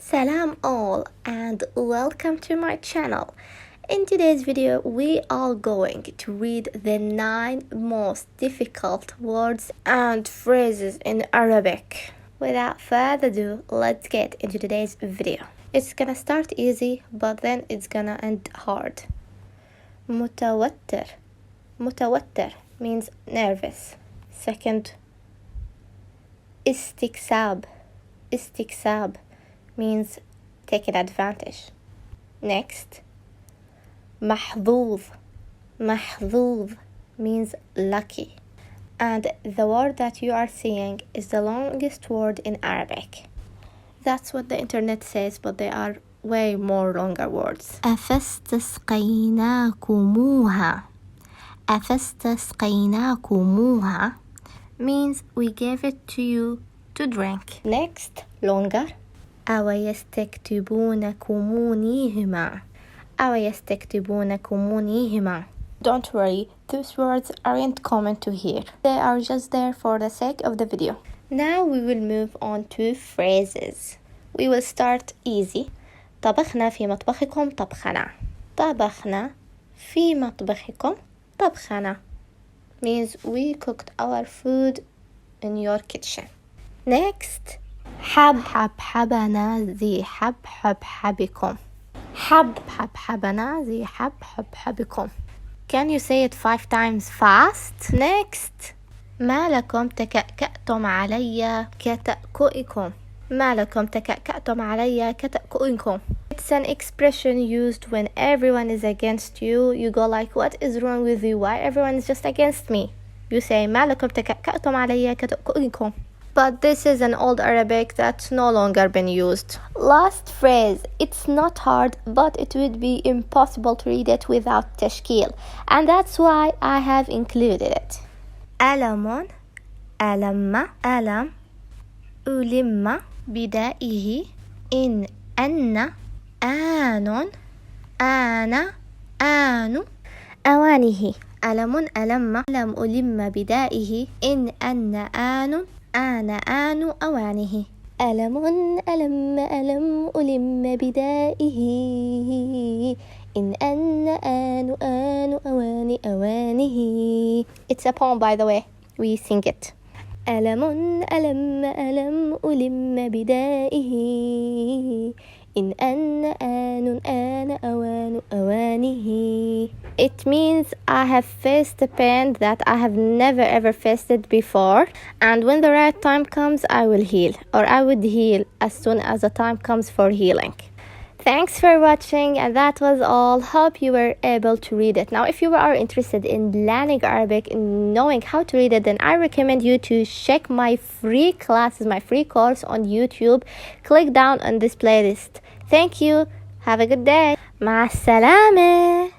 Salaam all and welcome to my channel. In today's video we are going to read the 9 most difficult words and phrases in Arabic. Without further ado, let's get into today's video. It's gonna start easy but then it's gonna end hard. متوتر means nervous. Second, استكساب means taking advantage. Next, محظوظ means lucky. And the word that you are seeing is the longest word in Arabic. That's what the internet says, but they are way more longer words. أفاستسقيناكموها means we gave it to you to drink. Next, longer. أويستكتبونكمونيهما. Don't worry, those words aren't common to hear. They are just there for the sake of the video. Now we will move on to phrases. We will start easy. طبخنا في مطبخكم طبخنا. طبخنا في مطبخكم طبخنا means we cooked our food in your kitchen. Next, حبحبنا ذي حبحبحبكم. حبحبنا ذي حبحبحبكم. Can you say it 5 times fast? Next, ما لكم تكأكأتم علي كتأكئكم. ما لكم تكأكأتم علي كتأكئكم. It's an expression used when everyone is against you. You go like, what is wrong with you? Why everyone is just against me? You say ما لكم تكأكأتم علي كتأكئكم. But this is an old Arabic that's no longer been used. Last phrase. It's not hard, but it would be impossible to read it without tashkil. And that's why I have included it. ألم ألم بدائه إن آن أوانه. ألم ألم بدائه إن آن أوانه. ألم ألم بدائه إن آن أوانه. It's a poem, by the way. We sing it. ألم ألم بدائه إن آن أوانه. It means I have faced a pain that I have never ever faced it before, and when the right time comes I will heal, or I would heal as soon as the time comes for healing. Thanks for watching, and that was all. Hope you were able to read it. Now if you are interested in learning Arabic and knowing how to read it, then I recommend you to check my free classes, my free course on YouTube. Click down on this playlist. Thank you. Have a good day. مع السلامة.